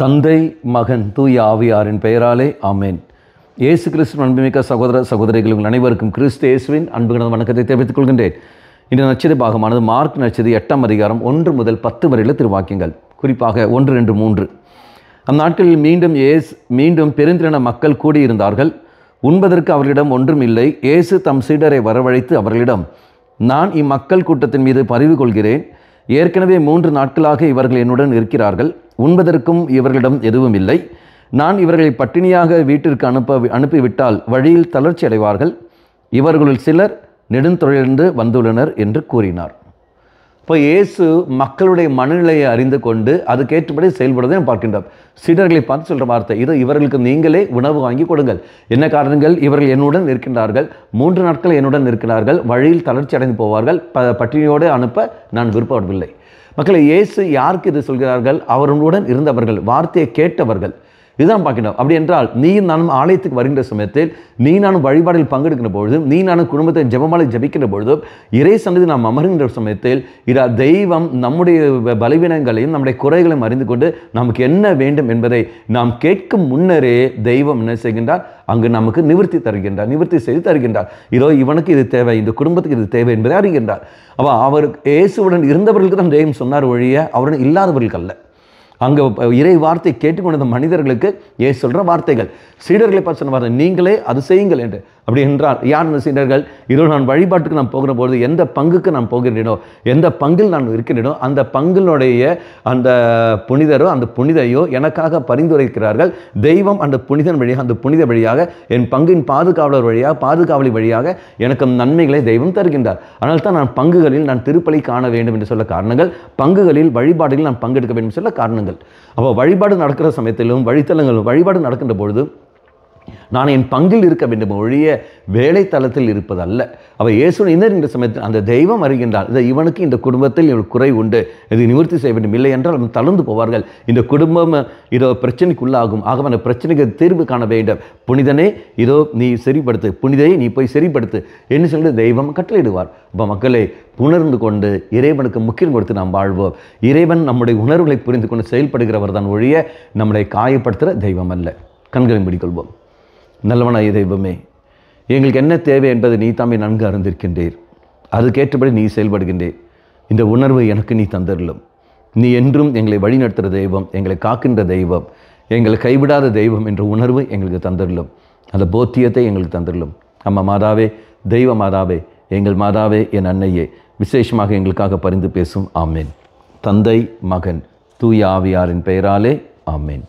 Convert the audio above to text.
தந்தை, மகன், தூய ஆவியாரின் பெயராலே ஆமேன். இயேசு கிறிஸ்துவின் அன்புமிக்க சகோதர சகோதரிகள் உங்கள் அனைவருக்கும் கிறிஸ்து இயேசுவின் அன்புகிற வணக்கத்தை தெரிவித்துக் கொள்கின்றேன். இந்த நற்செய்தி பாகமானது மார்க் நற்செய்தி 8ஆம் அதிகாரம் 1 முதல் 10 வரையில திருவாக்கியங்கள், குறிப்பாக 1, 2, 3. அந்நாட்களில் மீண்டும் பெருந்திரளான மக்கள் கூடியிருந்தார்கள். உண்பதற்கு அவர்களிடம் ஒன்றும் இல்லை. இயேசு தம் சீடரை வரவழைத்து அவர்களிடம், நான் இம்மக்கள் கூட்டத்தின் மீது பரிவு கொள்கிறேன். ஏற்கனவே 3 நாட்களாக இவர்கள் என்னுடன் இருக்கிறார்கள். உண்பதற்கும் இவர்களிடம் எதுவும் இல்லை. நான் இவர்களை பட்டினியாக வீட்டிற்கு அனுப்பிவிட்டால் வழியில் தளர்ச்சி அடைவார்கள். இவர்களுள் சிலர் நெடுந்தொழிலிருந்து வந்துள்ளனர் என்று கூறினார். இப்போ இயேசு மக்களுடைய மனநிலையை அறிந்து கொண்டு அதுக்கேற்றபடி செயல்படுவதை பார்க்கின்றார். சீடர்களை பார்த்து சொல்கிற வார்த்தை இது, இவர்களுக்கு நீங்களே உணவு வாங்கி கொடுங்கள். என்ன காரணங்கள்? இவர்கள் என்னுடன் இருக்கின்றார்கள், 3 நாட்கள் என்னுடன் இருக்கிறார்கள், வழியில் தளர்ச்சி அடைந்து போவார்கள், பட்டினியோடு அனுப்ப நான் விருப்பப்படவில்லை. மக்களை, இயேசு யாருக்கு இது சொல்கிறார்கள்? அவர்களுடன் இருந்தவர்கள், வார்த்தையை கேட்டவர்கள். இதுதான் பார்க்கணும். அப்படி என்றால் நீ நானும் ஆலயத்துக்கு வருகின்ற சமயத்தில், நீ நானும் வழிபாடில் பங்கெடுக்கின்ற பொழுதும், நீ நானும் குடும்பத்தை ஜெபமாலை ஜபிக்கின்ற பொழுதும், இறை சன்னதி நாம் அமர்கின்ற சமயத்தில் தெய்வம் நம்முடைய பலவீனங்களையும் நம்முடைய குறைகளையும் அறிந்து கொண்டு நமக்கு என்ன வேண்டும் என்பதை நாம் கேட்கும் முன்னரே தெய்வம் என்ன செய்கின்றார்? அங்கு நமக்கு நிவர்த்தி செய்து தருகின்றார். இதோ இவனுக்கு இது தேவை, இந்த குடும்பத்துக்கு இது தேவை என்பதை அறிகின்றார். அவர் இயேசுவுடன் இருந்தவர்களுக்கு தான் தெய்வம் சொன்னார் ஒழிய அவருடன் இல்லாதவர்களுக்கு அல்ல. அங்கே இறை வார்த்தை கேட்டுக்கொண்ட மனிதர்களுக்கு ஏசு சொல்கிற வார்த்தைகள், சீடர்களை பார்த்து சொன்ன வார்த்தை, நீங்களே அது செய்யுங்கள் என்று. அப்படி என்றால் யார் அந்த சீடர்கள்? இதோ நான் வழிபாட்டுக்கு நான் போகிற பொழுது எந்த பங்குக்கு நான் போகிறேனோ, எந்த பங்கில் நான் இருக்கின்றேனோ, அந்த பங்கினுடைய அந்த புனிதரோ அந்த புனிதையோ எனக்காக பரிந்துரைக்கிறார்கள். தெய்வம் அந்த புனிதன் வழியாக, அந்த புனித வழியாக, என் பங்கின் பாதுகாவலர் வழியாக, பாதுகாவலி வழியாக எனக்கு நன்மைகளை தெய்வம் தருகின்றார். அதனால் தான் நான் பங்குகளில் நான் திருப்பலி காண வேண்டும் என்று சொல்ல காரணங்கள், பங்குகளில் வழிபாடுகளில் நான் பங்கெடுக்க வேண்டும் சொல்ல காரணங்கள். அப்போ வழிபாடு நடக்கிற சமயத்திலும் வழிபாடு நடக்கின்ற பொழுது நான் என் பங்கில் இருக்க வேண்டும் ஒழிய வேலை தளத்தில் இருப்பதல்ல. அவள் இயேசு இந்த சமயத்தில் அந்த தெய்வம் அறிகின்றார், இவனுக்கு இந்த குடும்பத்தில் இவள் குறை உண்டு, இது நிவர்த்தி செய்ய வேண்டும், இல்லை என்றால் அவன் தளர்ந்து போவார்கள், இந்த குடும்பம் இதோ பிரச்சனைக்குள்ளாகும். ஆக அந்த பிரச்சனைக்கு தீர்வு காண வேண்டும். புனிதனே இதோ நீ சரிப்படுத்து, புனிதையை நீ போய் சரிப்படுத்து என்று சொல்லி தெய்வம் கட்டளையிடுவார். அப்போ மக்களே, உணர்ந்து கொண்டு இறைவனுக்கு முக்கியம் கொடுத்து நாம் வாழ்வோம். இறைவன் நம்முடைய உணர்வுகளை புரிந்து கொண்டு செயல்படுகிறவர் தான் ஒழிய நம்மளை காயப்படுத்துகிற தெய்வம் அல்ல. கண்களை மூடிக்கொள்வோம். நல்லவனாய தெய்வமே, எங்களுக்கு என்ன தேவை என்பதை நீ தாமே நன்கு அறிந்திருக்கின்றீர். அதுக்கேற்றபடி நீ செயல்படுகின்றீர். இந்த உணர்வை எனக்கு நீ தந்தருளும். நீ என்றும் எங்களை வழிநடத்துகிற தெய்வம், எங்களை காக்கின்ற தெய்வம், எங்களை கைவிடாத தெய்வம் என்ற உணர்வு எங்களுக்கு தந்தருளும். அந்த போத்தியத்தை எங்களுக்கு தந்தருளும். அம்மா மாதாவே, தெய்வ மாதாவே, எங்கள் மாதாவே, என் அன்னையே, விசேஷமாக எங்களுக்காக பரிந்து பேசும். ஆமேன். தந்தை, மகன், தூய ஆவியாரின் பெயராலே ஆமேன்.